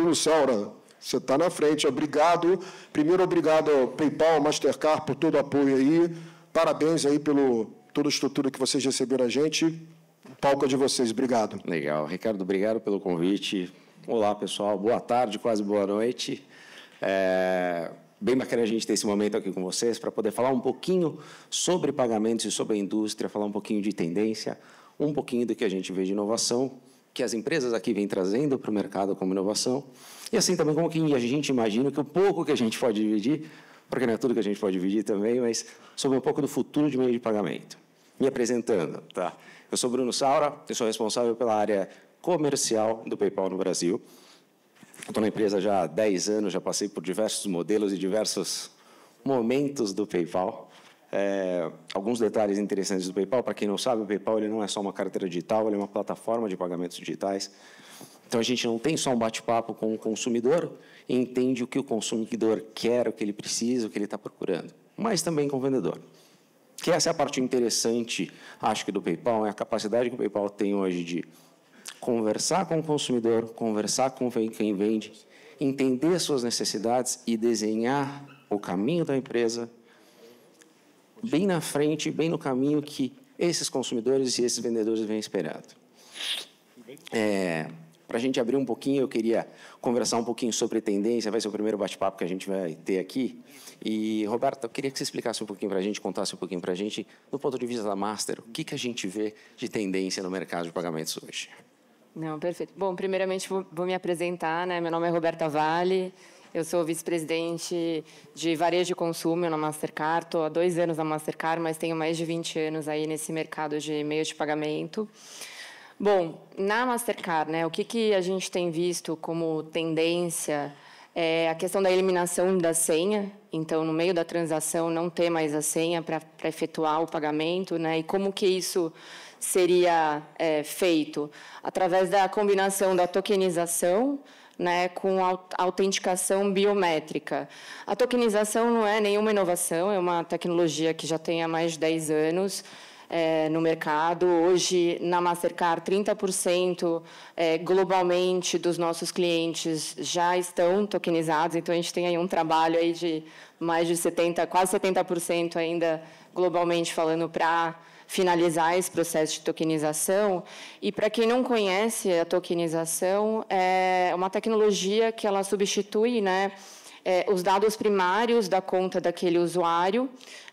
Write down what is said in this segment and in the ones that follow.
Bruno Saura, você está na frente. Obrigado. Primeiro, obrigado ao PayPal, ao Mastercard, por todo o apoio aí. Parabéns aí pelo toda a estrutura que vocês receberam a gente. O palco é de vocês. Obrigado. Legal. Ricardo, obrigado pelo convite. Olá, pessoal. Boa tarde, quase boa noite. Bem bacana a gente ter esse momento aqui com vocês para poder falar um pouquinho sobre pagamentos e sobre a indústria, falar um pouquinho de tendência, um pouquinho do que a gente vê de inovação, que as empresas aqui vêm trazendo para o mercado como inovação, e assim também como que a gente imagina que o pouco que a gente pode dividir, porque não é tudo que a gente pode dividir também, mas sobre um pouco do futuro de meio de pagamento. Me apresentando, tá? Eu sou Bruno Saura, eu sou responsável pela área comercial do PayPal no Brasil. Estou na empresa já há 10 anos, já passei por diversos modelos e diversos momentos do PayPal. Alguns detalhes interessantes do PayPal. Para quem não sabe, o PayPal ele não é só uma carteira digital, ele é uma plataforma de pagamentos digitais. Então, a gente não tem só um bate-papo com o consumidor e entende o que o consumidor quer, o que ele precisa, o que ele está procurando, mas também com o vendedor. Que essa é a parte interessante, acho que, do PayPal, é a capacidade que o PayPal tem hoje de conversar com o consumidor, conversar com quem vende, entender suas necessidades e desenhar o caminho da empresa bem na frente, bem no caminho que esses consumidores e esses vendedores vêm esperando. Para a gente abrir um pouquinho, eu queria conversar um pouquinho sobre tendência, vai ser o primeiro bate-papo que a gente vai ter aqui. E, Roberto, eu queria que você explicasse um pouquinho para a gente, contasse um pouquinho para a gente, do ponto de vista da Master, o que a gente vê de tendência no mercado de pagamentos hoje. Não, perfeito. Bom, primeiramente vou me apresentar, né? Meu nome é Roberta Vale, eu sou vice-presidente de varejo de consumo na Mastercard, estou há 2 anos na Mastercard, mas tenho mais de 20 anos aí nesse mercado de meios de pagamento. Bom, na Mastercard, né, o que a gente tem visto como tendência é a questão da eliminação da senha. Então, no meio da transação, não ter mais a senha para efetuar o pagamento, né? E como que isso seria feito? Através da combinação da tokenização, né, com a autenticação biométrica. A tokenização não é nenhuma inovação, é uma tecnologia que já tem há mais de 10 anos, no mercado. Hoje, na Mastercard, 30% globalmente dos nossos clientes já estão tokenizados, então a gente tem aí um trabalho aí de mais de 70%, quase 70% ainda globalmente falando para finalizar esse processo de tokenização. E, para quem não conhece, a tokenização é uma tecnologia que ela substitui, né, os dados primários da conta daquele usuário,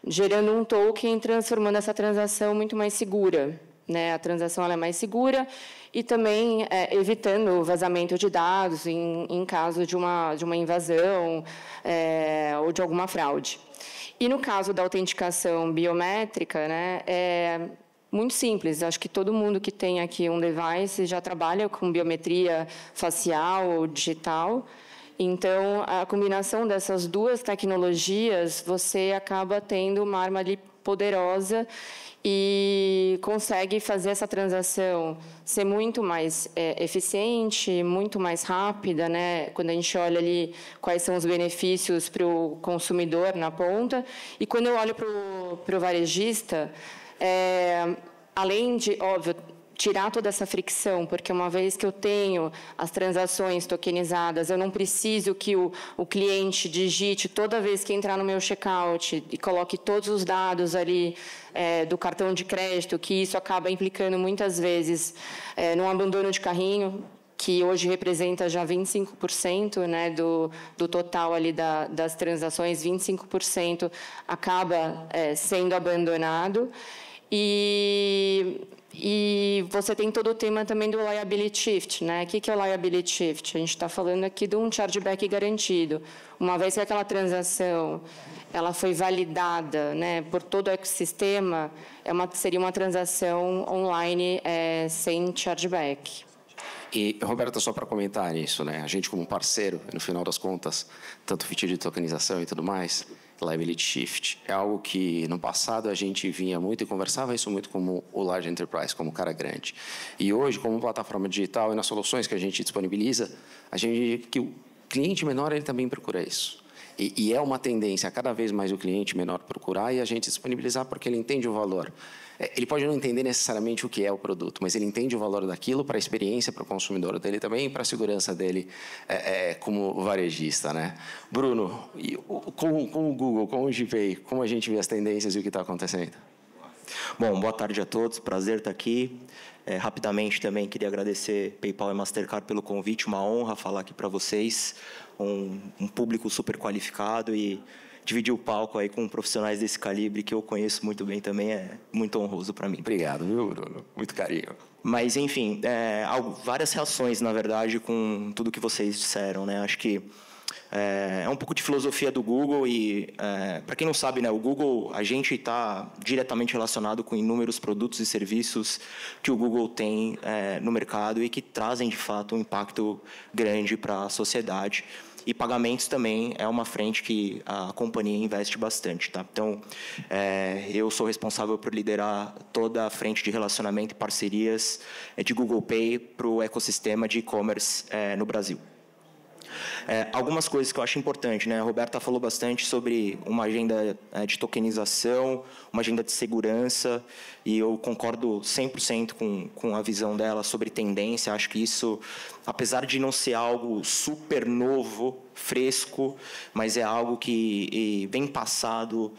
gerando um token, transformando essa transação muito mais segura, né? A transação ela é mais segura e também evitando o vazamento de dados em caso de uma invasão ou de alguma fraude. E, no caso da autenticação biométrica, né, é muito simples. Acho que todo mundo que tem aqui um device já trabalha com biometria facial ou digital. Então, a combinação dessas duas tecnologias, você acaba tendo uma arma ali poderosa e consegue fazer essa transação ser muito mais eficiente, muito mais rápida, né? Quando a gente olha ali quais são os benefícios para o consumidor na ponta. E quando eu olho para o varejista, além de, óbvio, tirar toda essa fricção, porque uma vez que eu tenho as transações tokenizadas, eu não preciso que o cliente digite toda vez que entrar no meu checkout e coloque todos os dados ali do cartão de crédito, que isso acaba implicando muitas vezes num abandono de carrinho, que hoje representa já 25%, né, do total ali das transações, 25% acaba sendo abandonado. E você tem todo o tema também do liability shift, né? O que é o liability shift? A gente está falando aqui de um chargeback garantido. Uma vez que aquela transação ela foi validada, né, por todo o ecossistema, seria uma transação online sem chargeback. E, Roberto, só para comentar isso, né? A gente, como parceiro, no final das contas, tanto feature de tokenização e tudo mais, liability shift, é algo que no passado a gente vinha muito e conversava isso muito como o large enterprise, como o cara grande. E hoje, como plataforma digital e nas soluções que a gente disponibiliza, a gente que o cliente menor ele também procura isso. E é uma tendência a cada vez mais o cliente menor procurar e a gente disponibilizar porque ele entende o valor. Ele pode não entender necessariamente o que é o produto, mas ele entende o valor daquilo para a experiência, para o consumidor dele também e para a segurança dele como varejista, né? Bruno, com o Google, com o GPay, como a gente vê as tendências e o que está acontecendo? Bom, boa tarde a todos, prazer estar aqui. Rapidamente também queria agradecer PayPal e Mastercard pelo convite, uma honra falar aqui para vocês, um público super qualificado e dividir o palco aí com profissionais desse calibre que eu conheço muito bem também é muito honroso para mim. Obrigado, viu, Bruno? Muito carinho. Mas, enfim, várias reações, na verdade, com tudo que vocês disseram, né? Acho que é um pouco de filosofia do Google e, para quem não sabe, né, o Google, a gente está diretamente relacionado com inúmeros produtos e serviços que o Google tem no mercado e que trazem, de fato, um impacto grande para a sociedade. E pagamentos também é uma frente que a companhia investe bastante. Tá? Então, eu sou responsável por liderar toda a frente de relacionamento e parcerias de Google Pay para o ecossistema de e-commerce no Brasil. Algumas coisas que eu acho importante, né? A Roberta falou bastante sobre uma agenda de tokenização, uma agenda de segurança, e eu concordo 100% com a visão dela sobre tendência. Acho que isso, apesar de não ser algo super novo, fresco, mas é algo que vem passado,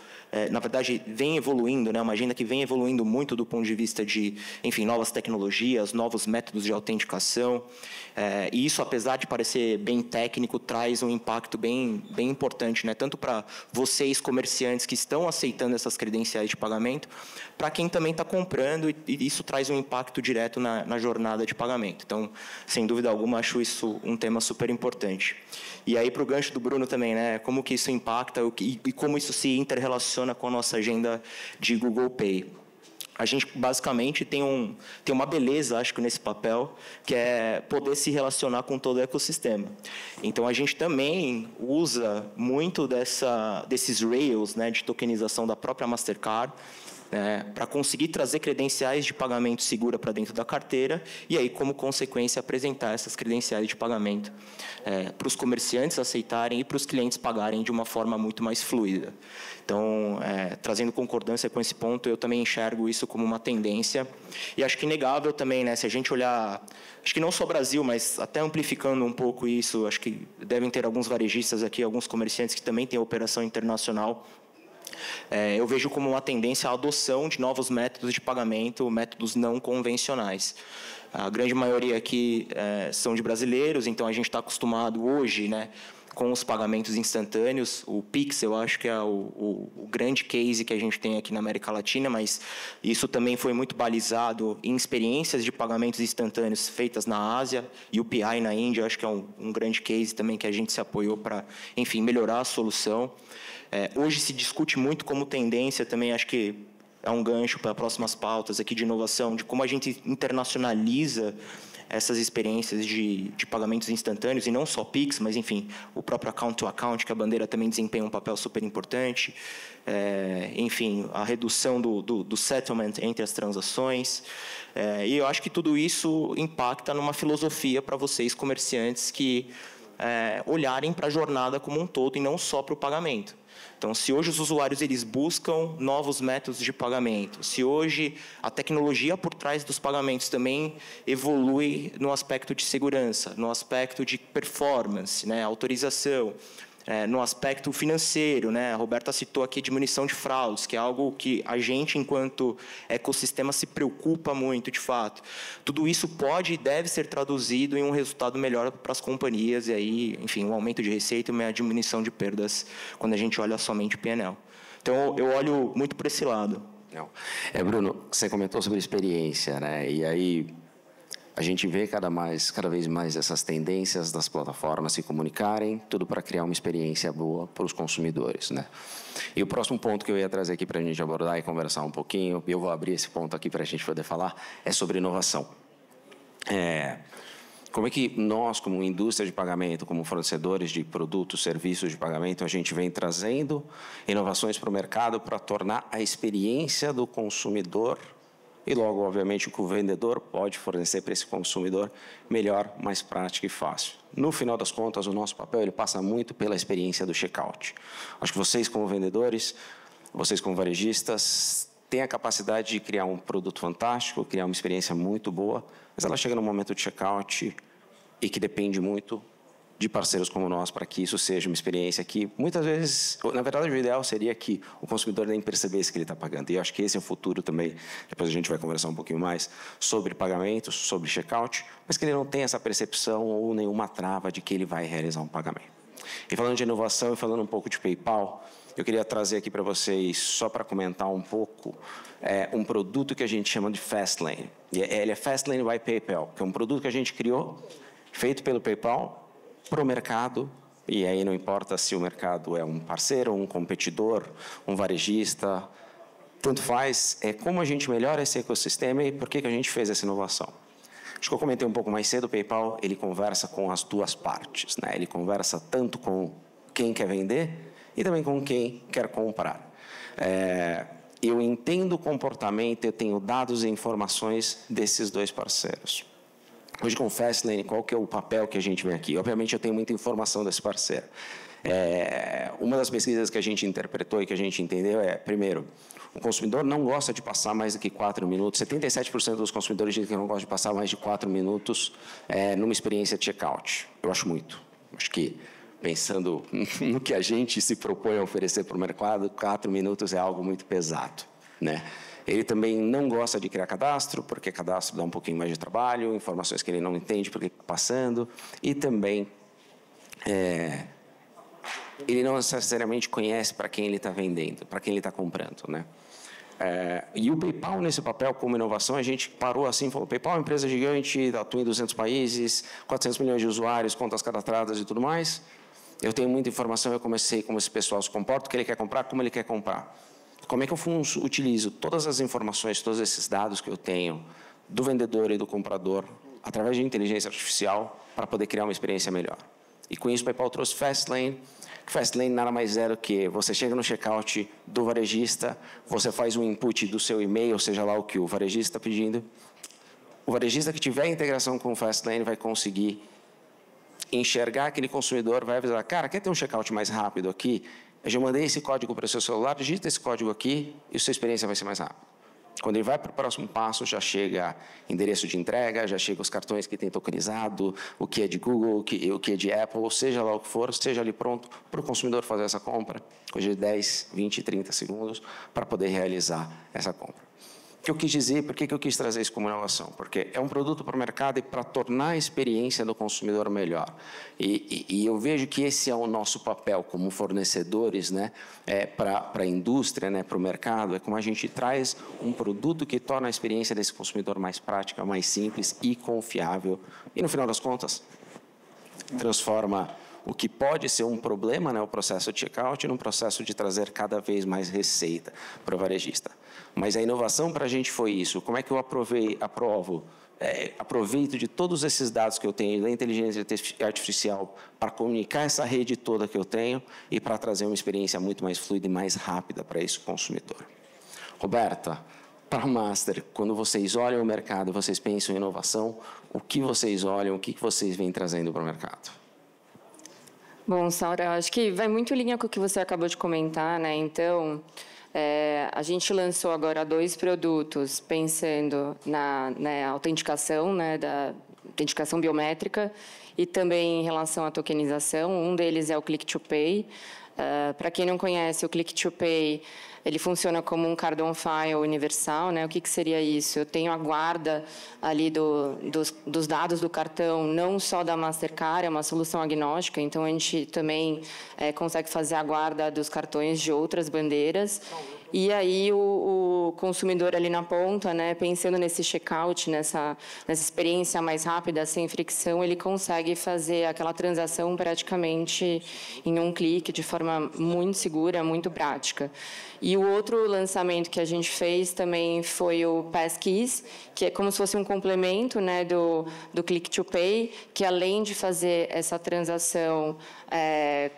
na verdade, vem evoluindo, né? Uma agenda que vem evoluindo muito do ponto de vista de, enfim, novas tecnologias, novos métodos de autenticação. E isso, apesar de parecer bem técnico, traz um impacto bem importante, né? Tanto para vocês, comerciantes, que estão aceitando essas credenciais de pagamento, para quem também está comprando, e isso traz um impacto direto na jornada de pagamento. Então, sem dúvida alguma, acho isso um tema super importante. E aí, para o gancho do Bruno também, né? Como que isso impacta e como isso se interrelaciona com a nossa agenda de Google Pay. A gente, basicamente, tem uma beleza, acho que, nesse papel, que é poder se relacionar com todo o ecossistema. Então, a gente também usa muito desses rails, né, de tokenização da própria Mastercard, para conseguir trazer credenciais de pagamento segura para dentro da carteira e aí, como consequência, apresentar essas credenciais de pagamento para os comerciantes aceitarem e para os clientes pagarem de uma forma muito mais fluida. Então, trazendo concordância com esse ponto, eu também enxergo isso como uma tendência. E acho que inegável também, né, se a gente olhar, acho que não só Brasil, mas até amplificando um pouco isso, acho que devem ter alguns varejistas aqui, alguns comerciantes que também têm operação internacional. Eu vejo como uma tendência a adoção de novos métodos de pagamento, métodos não convencionais. A grande maioria aqui são de brasileiros, então a gente está acostumado hoje, né, com os pagamentos instantâneos. O Pix, eu acho que é o grande case que a gente tem aqui na América Latina, mas isso também foi muito balizado em experiências de pagamentos instantâneos feitas na Ásia, e o UPI na Índia, acho que é um grande case também que a gente se apoiou para, enfim, melhorar a solução. Hoje se discute muito como tendência também, acho que é um gancho para próximas pautas aqui de inovação, de como a gente internacionaliza essas experiências de pagamentos instantâneos, e não só Pix, mas, enfim, o próprio account to account, que a bandeira também desempenha um papel super importante. Enfim, a redução do settlement entre as transações. E eu acho que tudo isso impacta numa filosofia para vocês, comerciantes, que olharem para a jornada como um todo e não só para o pagamento. Então, se hoje os usuários eles buscam novos métodos de pagamento, se hoje a tecnologia por trás dos pagamentos também evolui no aspecto de segurança, no aspecto de performance, né, autorização, no aspecto financeiro, né, a Roberta citou aqui diminuição de fraudes, que é algo que a gente, enquanto ecossistema, se preocupa muito, de fato. Tudo isso pode e deve ser traduzido em um resultado melhor para as companhias, e aí, enfim, um aumento de receita e uma diminuição de perdas, quando a gente olha somente o P&L. Então, eu olho muito por esse lado. Não. Bruno, você comentou sobre experiência, né? E aí a gente vê cada vez mais essas tendências das plataformas se comunicarem, tudo para criar uma experiência boa para os consumidores, né? E o próximo ponto que eu ia trazer aqui para a gente abordar e conversar um pouquinho, e eu vou abrir esse ponto aqui para a gente poder falar, é sobre inovação. Como é que nós, como indústria de pagamento, como fornecedores de produtos, serviços de pagamento, a gente vem trazendo inovações para o mercado para tornar a experiência do consumidor e logo, obviamente, o que o vendedor pode fornecer para esse consumidor melhor, mais prático e fácil. No final das contas, o nosso papel ele passa muito pela experiência do checkout. Acho que vocês, como vendedores, vocês, como varejistas, têm a capacidade de criar um produto fantástico, criar uma experiência muito boa, mas ela chega no momento de checkout e que depende muito de parceiros como nós para que isso seja uma experiência que, muitas vezes, na verdade, o ideal seria que o consumidor nem percebesse que ele está pagando. E eu acho que esse é o futuro também. Depois a gente vai conversar um pouquinho mais sobre pagamentos, sobre checkout, mas que ele não tenha essa percepção ou nenhuma trava de que ele vai realizar um pagamento. E falando de inovação e falando um pouco de PayPal, eu queria trazer aqui para vocês, só para comentar um pouco, um produto que a gente chama de Fastlane. Ele é Fastlane by PayPal, que é um produto que a gente criou, feito pelo PayPal, para o mercado, e aí não importa se o mercado é um parceiro, um competidor, um varejista, tanto faz, é como a gente melhora esse ecossistema e por que a gente fez essa inovação. Acho que eu comentei um pouco mais cedo, o PayPal, ele conversa com as duas partes, né? Ele conversa tanto com quem quer vender e também com quem quer comprar. Eu entendo o comportamento, eu tenho dados e informações desses dois parceiros. Hoje, com o Fastlane, qual que é o papel que a gente vem aqui? Obviamente, eu tenho muita informação desse parceiro. Uma das pesquisas que a gente interpretou e que a gente entendeu primeiro, o consumidor não gosta de passar mais do que 4 minutos. 77% dos consumidores dizem que não gostam de passar mais de 4 minutos numa experiência de checkout. Eu acho muito. Acho que, pensando no que a gente se propõe a oferecer para o mercado, 4 minutos é algo muito pesado, né? Ele também não gosta de criar cadastro, porque cadastro dá um pouquinho mais de trabalho, informações que ele não entende porque está passando, e também ele não necessariamente conhece para quem ele está vendendo, para quem ele está comprando, né? E o PayPal, nesse papel como inovação, a gente parou assim, falou, PayPal é uma empresa gigante, atua em 200 países, 400 milhões de usuários, contas cadastradas e tudo mais. Eu tenho muita informação, eu comecei como esse pessoal se comporta, o que ele quer comprar, como ele quer comprar. Como é que eu utilizo todas as informações, todos esses dados que eu tenho do vendedor e do comprador, através de inteligência artificial, para poder criar uma experiência melhor. E com isso, o PayPal trouxe Fastlane. Fastlane nada mais é do que você chega no checkout do varejista, você faz um input do seu e-mail, seja lá o que o varejista está pedindo. O varejista que tiver integração com o Fastlane vai conseguir enxergar aquele consumidor, vai avisar, cara, quer ter um checkout mais rápido aqui? Eu já mandei esse código para o seu celular, digita esse código aqui e a sua experiência vai ser mais rápida. Quando ele vai para o próximo passo, já chega endereço de entrega, já chega os cartões que tem tokenizado, o que é de Google, o que é de Apple, ou seja lá o que for, esteja ali pronto para o consumidor fazer essa compra, coisa de 10, 20, 30 segundos, para poder realizar essa compra. O que eu quis dizer, por que eu quis trazer isso como inovação? Porque é um produto para o mercado e para tornar a experiência do consumidor melhor. E eu vejo que esse é o nosso papel como fornecedores, né, para a indústria, né, para o mercado, é como a gente traz um produto que torna a experiência desse consumidor mais prática, mais simples e confiável. E, no final das contas, transforma o que pode ser um problema, né, o processo de checkout, num processo de trazer cada vez mais receita para o varejista. Mas a inovação para a gente foi isso. Como é que eu aproveito de todos esses dados que eu tenho, da inteligência artificial, para comunicar essa rede toda que eu tenho e para trazer uma experiência muito mais fluida e mais rápida para esse consumidor. Roberta, para a Master, quando vocês olham o mercado, vocês pensam em inovação, o que vocês olham, o que vocês vêm trazendo para o mercado? Bom, Saura, acho que vai muito em linha com o que você acabou de comentar, né? Então, a gente lançou agora 2 produtos pensando na autenticação, né, da autenticação biométrica e também em relação à tokenização. Um deles é o Click to Pay. Para quem não conhece, o Click to Pay, ele funciona como um card on file universal, né? O que seria isso? Eu tenho a guarda ali dos dados do cartão, não só da Mastercard, é uma solução agnóstica, então a gente também consegue fazer a guarda dos cartões de outras bandeiras. E aí o consumidor ali na ponta, né, pensando nesse checkout, nessa experiência mais rápida, sem fricção, ele consegue fazer aquela transação praticamente em um clique, de forma muito segura, muito prática. E o outro lançamento que a gente fez também foi o Passkeys, que é como se fosse um complemento, né, do Click to Pay, que além de fazer essa transação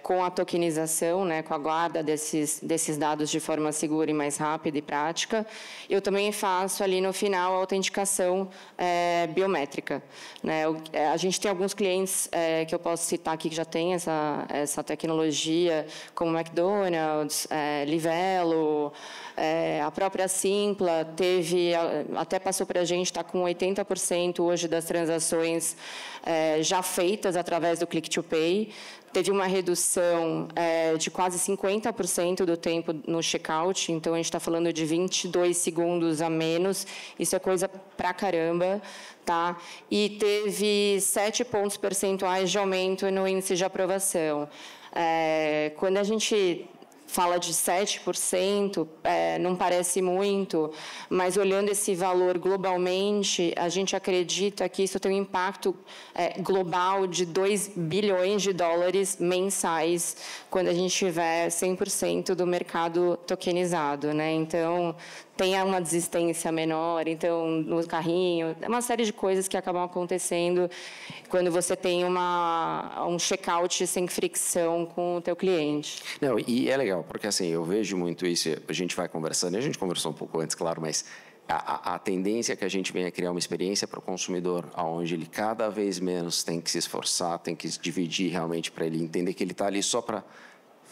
com a tokenização, né, com a guarda desses dados de forma segura segura e mais rápida e prática. Eu também faço ali no final a autenticação biométrica, né? A gente tem alguns clientes que eu posso citar aqui que já tem essa tecnologia, como McDonald's, Livelo, a própria Simpla até passou para a gente, está com 80% hoje das transações já feitas através do Click to Pay. Teve uma redução de quase 50% do tempo no checkout, então a gente está falando de 22 segundos a menos, isso é coisa pra caramba, tá? E teve 7 pontos percentuais de aumento no índice de aprovação. Quando a gente fala de 7%, não parece muito, mas olhando esse valor globalmente, a gente acredita que isso tem um impacto global de 2 bilhões de dólares mensais quando a gente tiver 100% do mercado tokenizado, né? Então, tem uma desistência menor, então, no carrinho, é uma série de coisas que acabam acontecendo quando você tem um checkout sem fricção com o teu cliente. Não, e é legal, porque assim, eu vejo muito isso, a gente vai conversando, e a gente conversou um pouco antes, claro, mas a tendência é que a gente venha criar uma experiência para o consumidor onde ele cada vez menos tem que se esforçar, tem que se dividir realmente para ele entender que ele está ali só para,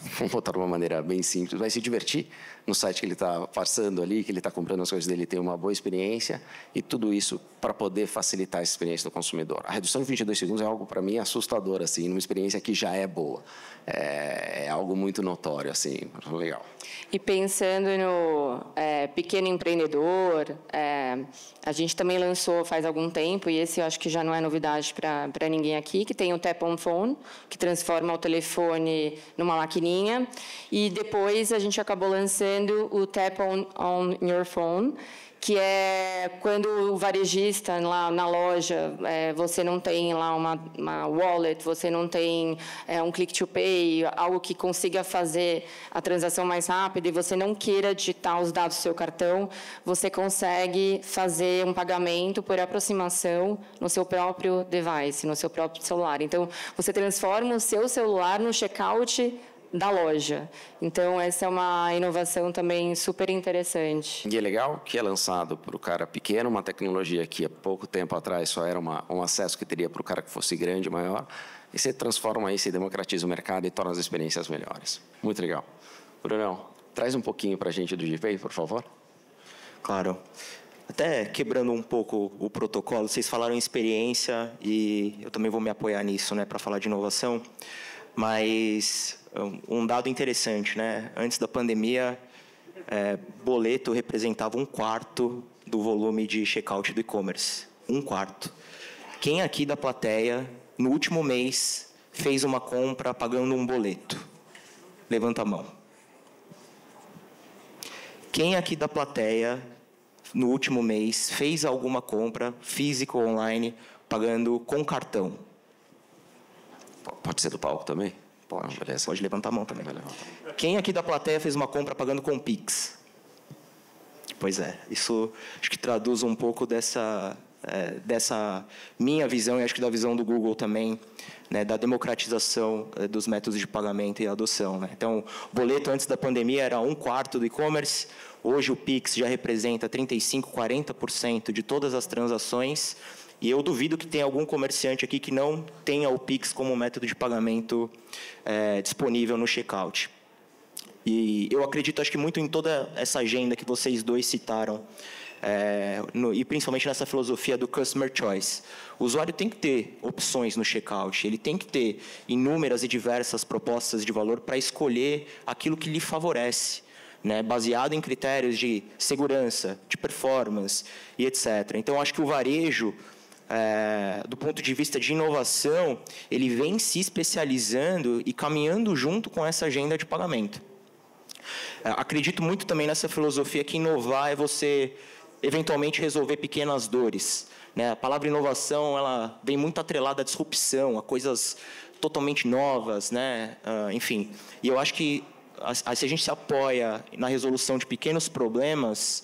vamos botar de uma maneira bem simples, vai se divertir no site que ele está passando ali, que ele está comprando as coisas dele, tem uma boa experiência e tudo isso para poder facilitar a experiência do consumidor. A redução de 22 segundos é algo, para mim, assustador, assim, numa experiência que já é boa. É algo muito notório, assim, legal. E pensando no pequeno empreendedor, a gente também lançou faz algum tempo, e esse eu acho que já não é novidade para ninguém aqui, que tem o Tap on Phone, que transforma o telefone numa maquininha, e depois a gente acabou lançando o Tap on Your Phone, que é quando o varejista lá na loja, você não tem lá uma wallet, você não tem um click to pay, algo que consiga fazer a transação mais rápida e você não queira digitar os dados do seu cartão, você consegue fazer um pagamento por aproximação no seu próprio device, no seu próprio celular. Então, você transforma o seu celular no checkout da loja. Então, essa é uma inovação também super interessante. E é legal que é lançado para o cara pequeno, uma tecnologia que há pouco tempo atrás só era um acesso que teria para o cara que fosse grande, maior, e você transforma isso, democratiza o mercado e torna as experiências melhores. Muito legal. Brunão, traz um pouquinho para a gente do GPay, por favor. Claro. Até quebrando um pouco o protocolo, vocês falaram em experiência e eu também vou me apoiar nisso, né, para falar de inovação. Mas um dado interessante, né? Antes da pandemia, boleto representava 1/4 do volume de checkout do e-commerce. 1/4. Quem aqui da plateia, no último mês, fez uma compra pagando um boleto? Levanta a mão. Quem aqui da plateia, no último mês, fez alguma compra, física ou online, pagando com cartão? Pode ser do palco também? Pode. Pode levantar a mão também. Quem aqui da plateia fez uma compra pagando com Pix? Pois é, isso acho que traduz um pouco dessa minha visão e acho que da visão do Google também, né, da democratização dos métodos de pagamento e adoção, né? Então, o boleto antes da pandemia era 1/4 do e-commerce, hoje o Pix já representa 35%, 40% de todas as transações. E eu duvido que tenha algum comerciante aqui que não tenha o Pix como método de pagamento disponível no checkout. E eu acredito, acho que muito em toda essa agenda que vocês dois citaram, e principalmente nessa filosofia do Customer Choice. O usuário tem que ter opções no checkout, ele tem que ter inúmeras e diversas propostas de valor para escolher aquilo que lhe favorece, né, baseado em critérios de segurança, de performance e etc. Então, acho que o varejo, do ponto de vista de inovação, ele vem se especializando e caminhando junto com essa agenda de pagamento. Acredito muito também nessa filosofia que inovar é você, eventualmente, resolver pequenas dores, né? A palavra inovação, ela vem muito atrelada à disrupção, a coisas totalmente novas, né? Enfim, e eu acho que se a gente se apoia na resolução de pequenos problemas,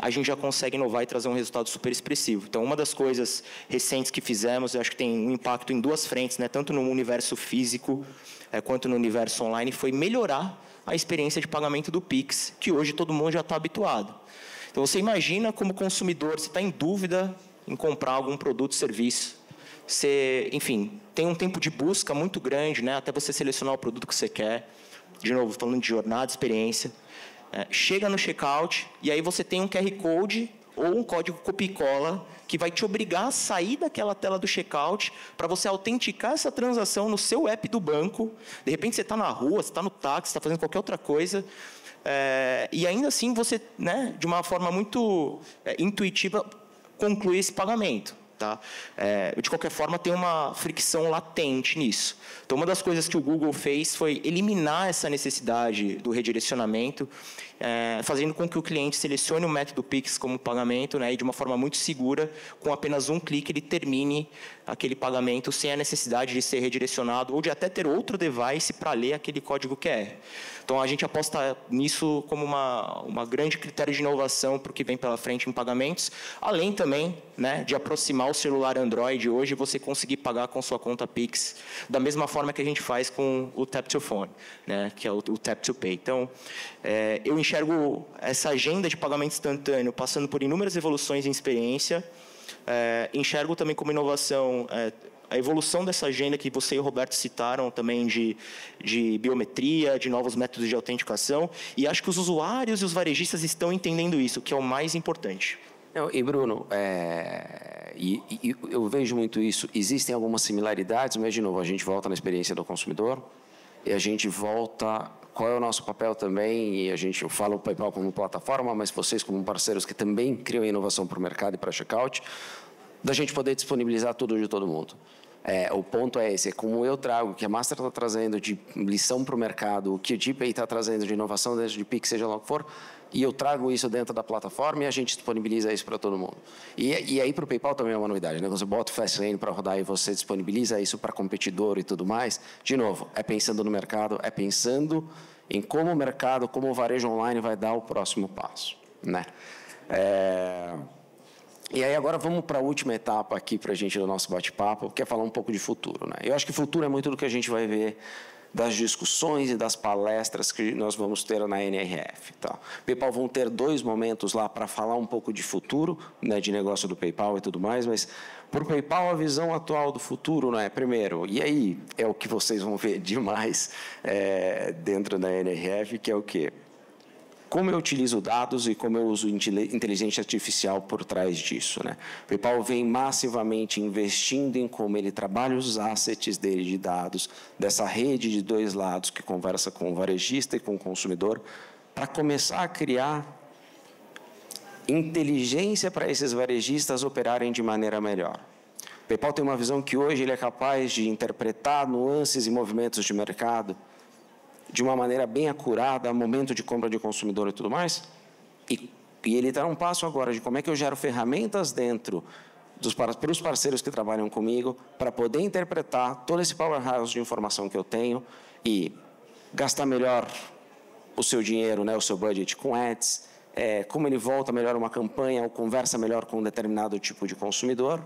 a gente já consegue inovar e trazer um resultado super expressivo. Então, uma das coisas recentes que fizemos, eu acho que tem um impacto em duas frentes, né, tanto no universo físico quanto no universo online, foi melhorar a experiência de pagamento do Pix, que hoje todo mundo já está habituado. Então, você imagina como consumidor, você está em dúvida em comprar algum produto ou serviço. Você, enfim, tem um tempo de busca muito grande, né, até você selecionar o produto que você quer. De novo, falando de jornada, experiência. Chega no checkout e aí você tem um QR Code ou um código copia e cola que vai te obrigar a sair daquela tela do checkout para você autenticar essa transação no seu app do banco. De repente, você está na rua, você está no táxi, está fazendo qualquer outra coisa. E ainda assim, você, né, de uma forma muito intuitiva, conclui esse pagamento. Tá? De qualquer forma, tem uma fricção latente nisso. Então, uma das coisas que o Google fez foi eliminar essa necessidade do redirecionamento, fazendo com que o cliente selecione o método Pix como pagamento, né, e de uma forma muito segura, com apenas um clique, ele termine aquele pagamento sem a necessidade de ser redirecionado ou de até ter outro device para ler aquele código QR. Então, a gente aposta nisso como uma grande critério de inovação para o que vem pela frente em pagamentos, além também, né, de aproximar o celular Android hoje, você conseguir pagar com sua conta Pix, da mesma forma que a gente faz com o Tap to Phone, né, que é o Tap to Pay. Então, eu enxergo essa agenda de pagamento instantâneo passando por inúmeras evoluções em experiência, enxergo também como inovação a evolução dessa agenda que você e o Roberto citaram também de biometria, de novos métodos de autenticação, e acho que os usuários e os varejistas estão entendendo isso, que é o mais importante. E Bruno, eu vejo muito isso, existem algumas similaridades, mas de novo, a gente volta na experiência do consumidor, e a gente volta, qual é o nosso papel também, e eu falo o PayPal como plataforma, mas vocês como parceiros que também criam inovação para o mercado e para checkout, da gente poder disponibilizar tudo de todo mundo. O ponto é esse, como eu trago, que a Master está trazendo de lição para o mercado, o que o GPay está trazendo de inovação dentro de Pix, seja lá o que for, e eu trago isso dentro da plataforma e a gente disponibiliza isso para todo mundo. E aí para o PayPal também é uma novidade, né? Quando você bota o Fastlane para rodar e você disponibiliza isso para competidor e tudo mais, de novo, pensando no mercado, pensando em como o mercado, como o varejo online vai dar o próximo passo, né? E aí agora vamos para a última etapa aqui para a gente do nosso bate-papo, que é falar um pouco de futuro, né? Eu acho que futuro é muito do que a gente vai ver das discussões e das palestras que nós vamos ter na NRF. Tá? PayPal vão ter 2 momentos lá para falar um pouco de futuro, né, de negócio do PayPal e tudo mais, mas para o PayPal a visão atual do futuro, né, primeiro, e aí é o que vocês vão ver demais dentro da NRF, que é o quê? Como eu utilizo dados e como eu uso inteligência artificial por trás disso, né? O PayPal vem massivamente investindo em como ele trabalha os assets dele de dados, dessa rede de 2 lados que conversa com o varejista e com o consumidor, para começar a criar inteligência para esses varejistas operarem de maneira melhor. O PayPal tem uma visão que hoje ele é capaz de interpretar nuances e movimentos de mercado de uma maneira bem acurada, momento de compra de consumidor e tudo mais, e ele está um passo agora de como é que eu gero ferramentas dentro para os parceiros que trabalham comigo, para poder interpretar todo esse powerhouse de informação que eu tenho e gastar melhor o seu dinheiro, né, o seu budget com ads, como ele volta melhor uma campanha ou conversa melhor com um determinado tipo de consumidor,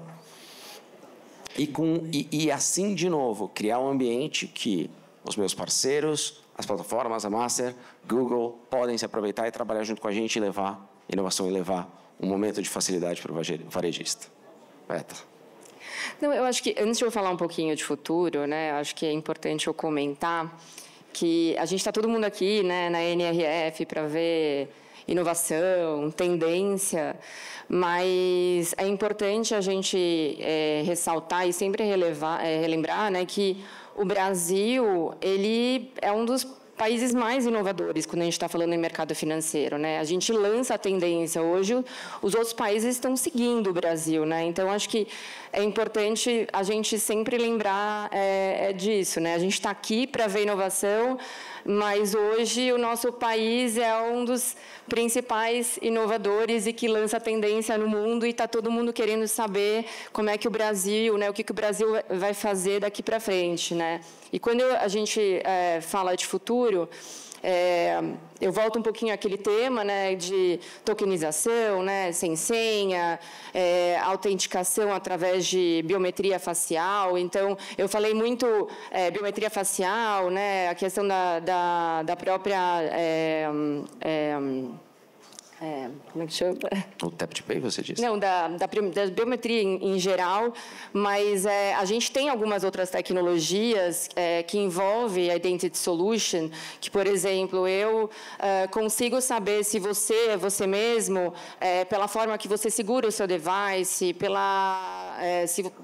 e assim, de novo, criar um ambiente que os meus parceiros, as plataformas, a Master, Google, podem se aproveitar e trabalhar junto com a gente e levar inovação e levar um momento de facilidade para o varejista. Beta. Não, eu acho que, antes de eu falar um pouquinho de futuro, né, acho que é importante eu comentar que a gente está todo mundo aqui, né, na NRF para ver inovação, tendência, mas é importante a gente ressaltar e sempre relembrar, né, que o Brasil, ele é um dos países mais inovadores quando a gente está falando em mercado financeiro, né? A gente lança a tendência. Hoje, os outros países estão seguindo o Brasil, né? Então, acho que é importante a gente sempre lembrar disso, né? A gente está aqui para ver inovação, mas hoje o nosso país é um dos principais inovadores e que lança tendência no mundo e está todo mundo querendo saber como é que o Brasil, né, o que o Brasil vai fazer daqui para frente, né? E quando a gente fala de futuro, futuro, eu volto um pouquinho àquele tema, né, de tokenização, né, sem senha, autenticação através de biometria facial. Então, eu falei muito biometria facial, né, a questão da própria... como é que chama? O Tap to Pay, você disse? Não, da biometria em geral, mas a gente tem algumas outras tecnologias que envolvem a Identity Solution, que, por exemplo, eu consigo saber se você é você mesmo pela forma que você segura o seu device,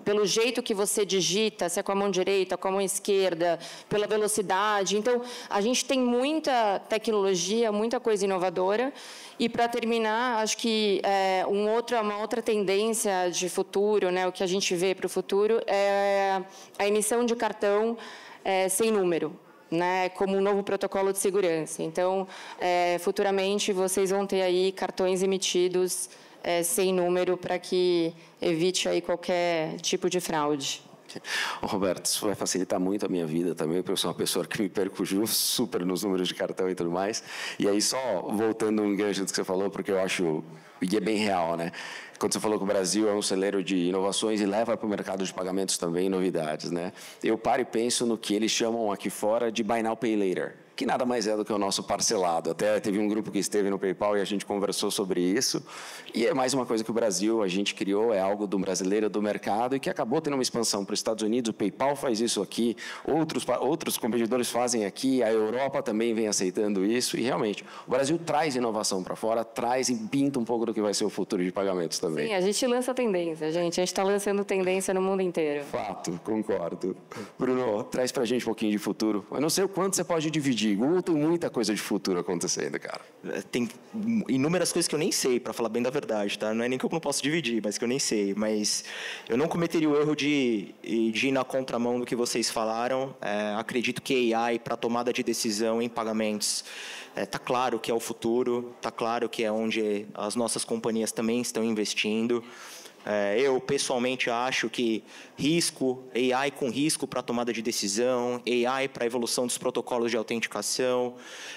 pelo jeito que você digita, se é com a mão direita, com a mão esquerda, pela velocidade. Então, a gente tem muita tecnologia, muita coisa inovadora. E, para terminar, acho que uma outra tendência de futuro, né, o que a gente vê para o futuro, é a emissão de cartão sem número, né, como um novo protocolo de segurança. Então, futuramente, vocês vão ter aí cartões emitidos sem número para que evite aí qualquer tipo de fraude. Roberto, isso vai facilitar muito a minha vida também, porque eu sou uma pessoa que me percutiu super nos números de cartão e tudo mais. E aí, só voltando um gancho do que você falou, porque eu acho, e é bem real, né? Quando você falou que o Brasil é um celeiro de inovações e leva para o mercado de pagamentos também novidades, né? Eu paro e penso no que eles chamam aqui fora de Buy Now, Pay Later, que nada mais é do que o nosso parcelado. Até teve um grupo que esteve no PayPal e a gente conversou sobre isso. E é mais uma coisa que o Brasil, a gente criou, é algo do brasileiro, do mercado, e que acabou tendo uma expansão para os Estados Unidos. O PayPal faz isso aqui, outros competidores fazem aqui, a Europa também vem aceitando isso. E, realmente, o Brasil traz inovação para fora, traz e pinta um pouco do que vai ser o futuro de pagamentos também. Sim, a gente lança tendência, gente. A gente está lançando tendência no mundo inteiro. Fato, concordo. Bruno, traz para a gente um pouquinho de futuro. Eu não sei o quanto você pode dividir. Google tem muita coisa de futuro acontecendo, cara. Tem inúmeras coisas que eu nem sei, para falar bem da verdade, tá? Não é nem que eu não posso dividir, mas que eu nem sei. Mas eu não cometeria o erro de ir na contramão do que vocês falaram. Acredito que AI para tomada de decisão em pagamentos está claro que é o futuro, está claro que é onde as nossas companhias também estão investindo. Eu, pessoalmente, acho que AI com risco para tomada de decisão, AI para evolução dos protocolos de autenticação,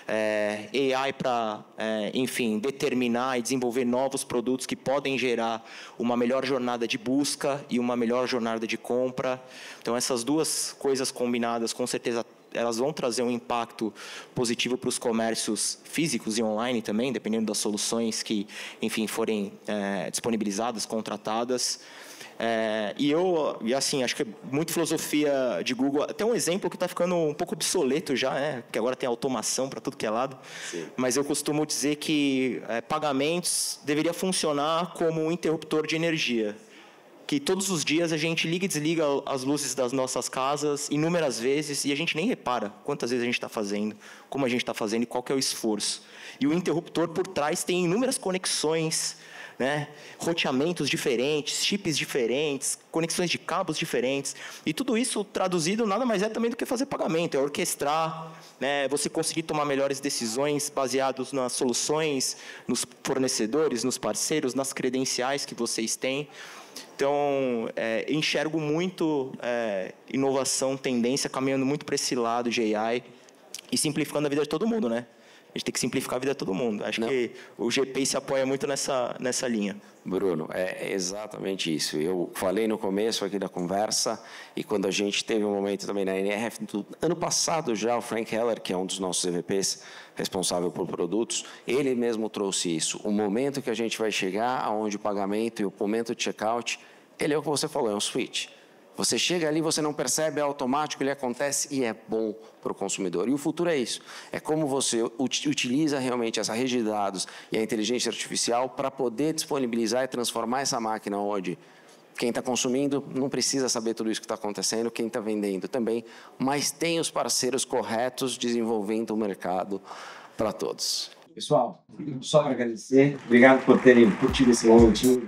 AI para, enfim, determinar e desenvolver novos produtos que podem gerar uma melhor jornada de busca e uma melhor jornada de compra. Então, essas duas coisas combinadas, com certeza, elas vão trazer um impacto positivo para os comércios físicos e online também, dependendo das soluções que, enfim, forem disponibilizadas, contratadas. E assim, acho que é muito filosofia de Google. Até um exemplo que está ficando um pouco obsoleto já, que agora tem automação para tudo que é lado. Sim. Mas eu costumo dizer que pagamentos deveria funcionar como um interruptor de energia. Que todos os dias a gente liga e desliga as luzes das nossas casas inúmeras vezes e a gente nem repara quantas vezes a gente está fazendo, como a gente está fazendo e qual que é o esforço. E o interruptor por trás tem inúmeras conexões, né? Roteamentos diferentes, chips diferentes, conexões de cabos diferentes. E tudo isso traduzido nada mais é também do que fazer pagamento, é orquestrar, né? Você conseguir tomar melhores decisões baseadas nas soluções, nos fornecedores, nos parceiros, nas credenciais que vocês têm. Então, enxergo muito inovação, tendência, caminhando muito para esse lado de AI e simplificando a vida de todo mundo, né? A gente tem que simplificar a vida de todo mundo. Acho que o GPay se apoia muito nessa linha. Bruno, é exatamente isso. Eu falei no começo aqui da conversa, e quando a gente teve um momento também na NRF, ano passado já, o Frank Heller, que é um dos nossos EVPs, responsável por produtos, ele mesmo trouxe isso. O momento que a gente vai chegar aonde o pagamento e o momento de checkout, ele é o que você falou, é um switch. Você chega ali, você não percebe, é automático, ele acontece e é bom para o consumidor. E o futuro é isso. É como você utiliza realmente essa rede de dados e a inteligência artificial para poder disponibilizar e transformar essa máquina onde quem está consumindo não precisa saber tudo isso que está acontecendo, quem está vendendo também, mas tem os parceiros corretos desenvolvendo o mercado para todos. Pessoal, só para agradecer. Obrigado por terem curtido esse momentinho.